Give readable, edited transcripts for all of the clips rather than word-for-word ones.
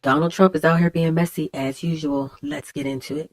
Donald Trump is out here being messy as usual. Let's get into it.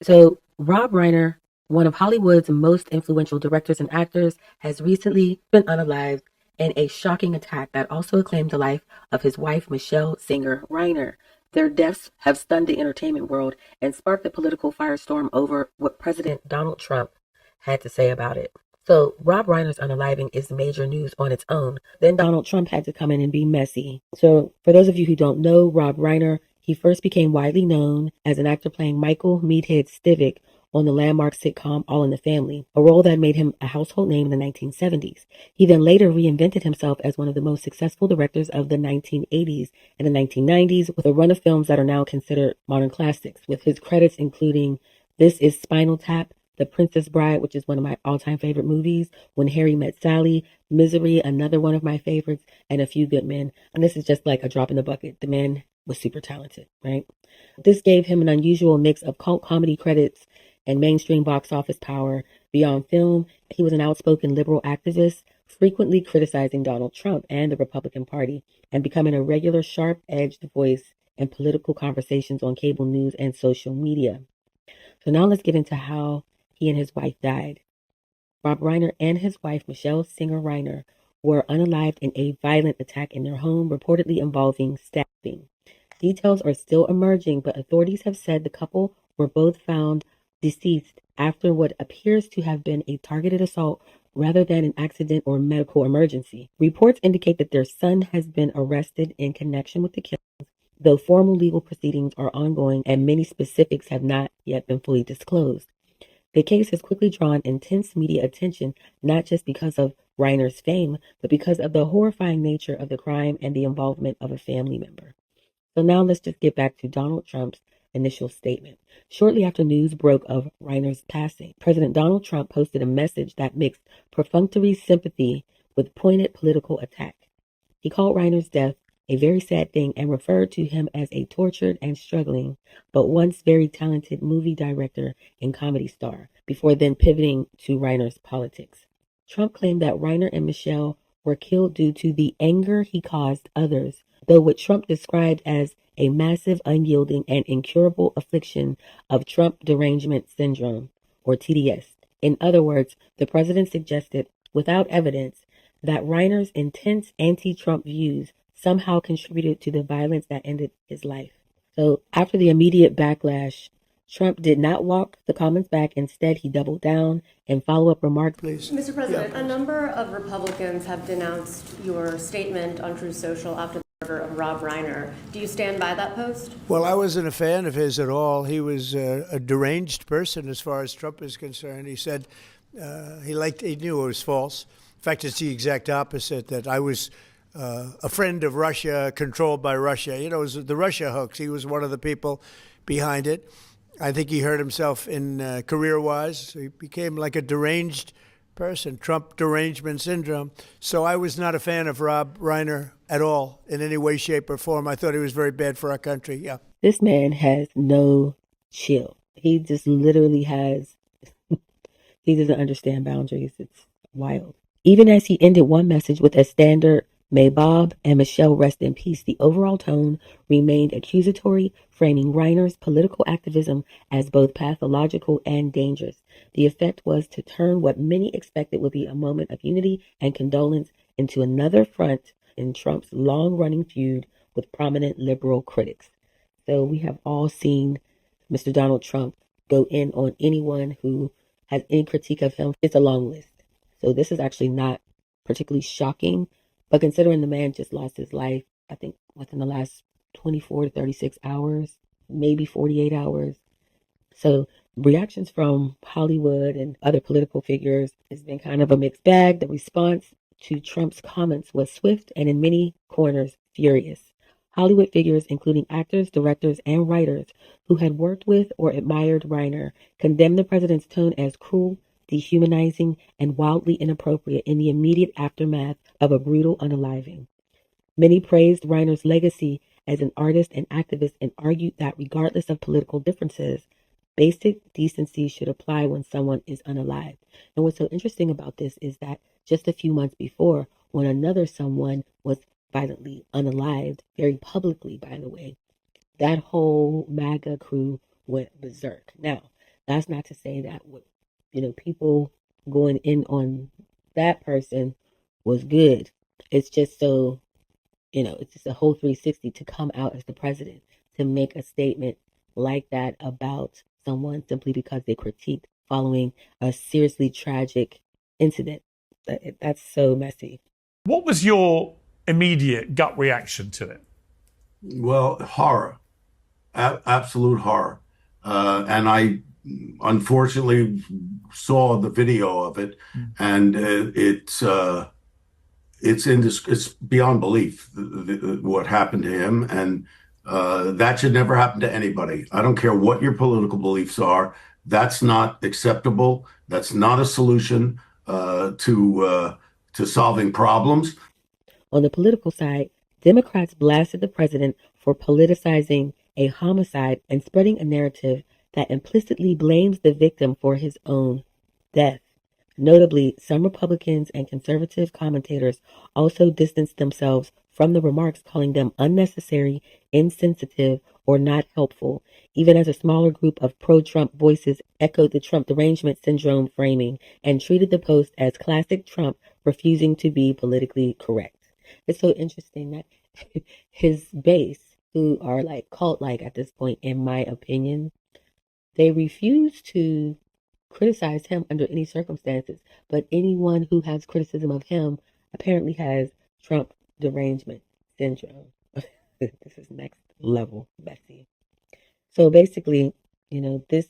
So, Rob Reiner, one of Hollywood's most influential directors and actors, has recently been unalived in a shocking attack that also claimed the life of his wife, Michelle Singer Reiner. Their deaths have stunned the entertainment world and sparked a political firestorm over what President Donald Trump had to say about it. So, Rob Reiner's unaliving is major news on its own. Then Donald Trump had to come in and be messy. So, for those of you who don't know, Rob Reiner, he first became widely known as an actor playing Michael Meathead Stivic on the landmark sitcom All in the Family, a role that made him a household name in the 1970s. He then later reinvented himself as one of the most successful directors of the 1980s and the 1990s, with a run of films that are now considered modern classics, with his credits including This Is Spinal Tap, The Princess Bride, which is one of my all-time favorite movies, When Harry Met Sally, Misery, another one of my favorites, and A Few Good Men. And this is just like a drop in the bucket. The man was super talented, right? This gave him an unusual mix of cult comedy credits and mainstream box office power. Beyond film, he was an outspoken liberal activist, frequently criticizing Donald Trump and the Republican Party, and becoming a regular sharp-edged voice in political conversations on cable news and social media. So now let's get into how he and his wife died. Rob Reiner and his wife, Michelle Singer Reiner, were unalived in a violent attack in their home, reportedly involving stabbing. Details are still emerging, but authorities have said the couple were both found deceased after what appears to have been a targeted assault rather than an accident or medical emergency. Reports indicate that their son has been arrested in connection with the killing, though formal legal proceedings are ongoing and many specifics have not yet been fully disclosed. The case has quickly drawn intense media attention, not just because of Reiner's fame, but because of the horrifying nature of the crime and the involvement of a family member. So now let's just get back to Donald Trump's initial statement. Shortly after news broke of Reiner's passing, President Donald Trump posted a message that mixed perfunctory sympathy with pointed political attack. He called Reiner's death a very sad thing and referred to him as a tortured and struggling, but once very talented movie director and comedy star, before then pivoting to Reiner's politics. Trump claimed that Reiner and Michelle were killed due to the anger he caused others, though what Trump described as a massive, unyielding, and incurable affliction of Trump derangement syndrome, or TDS. In other words, the president suggested, without evidence, that Reiner's intense anti-Trump views somehow contributed to the violence that ended his life. So after the immediate backlash, Trump did not walk the comments back. Instead, he doubled down and follow-up remarks. Please. Mr. President, Yeah. a number of Republicans have denounced your statement on Truth Social after the murder of Rob Reiner. Do you stand by that post? Well, I wasn't a fan of his at all. He was a deranged person as far as Trump is concerned. He said he knew it was false. In fact, it's the exact opposite, that I was a friend of Russia, controlled by Russia. You know, it was the Russia hoax. He was one of the people behind it. I think he hurt himself in career-wise. He became like a deranged person, Trump derangement syndrome. So I was not a fan of Rob Reiner at all in any way, shape, or form. I thought he was very bad for our country. Yeah. This man has no chill. He just literally has, he doesn't understand boundaries. It's wild. Even as he ended one message with a standard, "May Bob and Michelle rest in peace," the overall tone remained accusatory, framing Reiner's political activism as both pathological and dangerous. The effect was to turn what many expected would be a moment of unity and condolence into another front in Trump's long-running feud with prominent liberal critics. So we have all seen Mr. Donald Trump go in on anyone who has any critique of him. It's a long list. So this is actually not particularly shocking. But considering the man just lost his life, I think within the last 24 to 36 hours, maybe 48 hours. So reactions from Hollywood and other political figures has been kind of a mixed bag. The response to Trump's comments was swift and in many corners furious. Hollywood figures, including actors, directors, and writers who had worked with or admired Reiner, condemned the president's tone as cruel, dehumanizing, and wildly inappropriate in the immediate aftermath of a brutal unaliving. Many praised Reiner's legacy as an artist and activist and argued that regardless of political differences, basic decency should apply when someone is unalive. And what's so interesting about this is that just a few months before, when another someone was violently unalived, very publicly, by the way, that whole MAGA crew went berserk. Now, that's not to say that what people going in on that person was good. It's just so it's just a whole 360 to come out as the president to make a statement like that about someone simply because they critiqued following a seriously tragic incident. That's so messy. What was your immediate gut reaction to it? Well, horror, absolute horror. And I unfortunately saw the video of it, and it's beyond belief what happened to him, and that should never happen to anybody. I don't care what your political beliefs are. That's not acceptable. That's not a solution to solving problems. On the political side, Democrats blasted the president for politicizing a homicide and spreading a narrative that implicitly blames the victim for his own death. Notably, some Republicans and conservative commentators also distanced themselves from the remarks, calling them unnecessary, insensitive, or not helpful, even as a smaller group of pro-Trump voices echoed the Trump derangement syndrome framing and treated the post as classic Trump refusing to be politically correct. It's so interesting that his base, who are like cult-like at this point, in my opinion, they refuse to criticize him under any circumstances. But anyone who has criticism of him apparently has Trump derangement syndrome. This is next level messy. So basically, this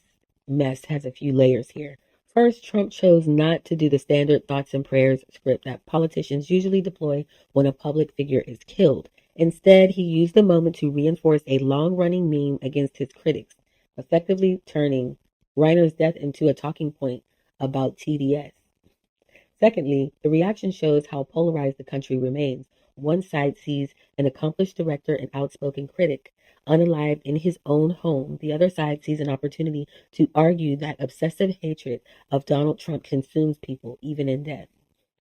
mess has a few layers here. First, Trump chose not to do the standard thoughts and prayers script that politicians usually deploy when a public figure is killed. Instead, he used the moment to reinforce a long running meme against his critics, effectively turning Reiner's death into a talking point about TDS. Secondly, the reaction shows how polarized the country remains. One side sees an accomplished director and outspoken critic unalived in his own home. The other side sees an opportunity to argue that obsessive hatred of Donald Trump consumes people, even in death.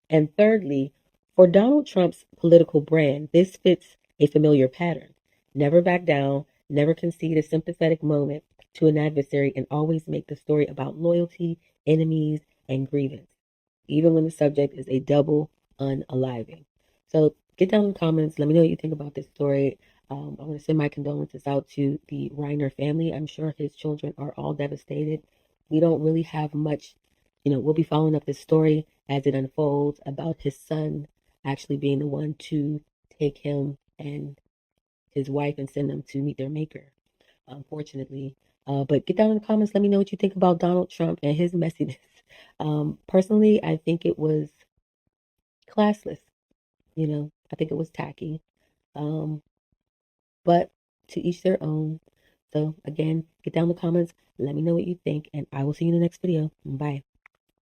And thirdly, for Donald Trump's political brand, this fits a familiar pattern. Never back down, never concede a sympathetic moment to an adversary, and always make the story about loyalty, enemies, and grievance, even when the subject is a double unaliving. So get down in the comments. Let me know what you think about this story. I want to send my condolences out to the Reiner family. I'm sure his children are all devastated. We don't really have much, we'll be following up this story as it unfolds about his son actually being the one to take him and his wife and send them to meet their maker, unfortunately. But get down in the comments. Let me know what you think about Donald Trump and his messiness. Personally, I think it was classless. I think it was tacky. Um, but to each their own. So again, get down in the comments. Let me know what you think, and I will see you in the next video. Bye.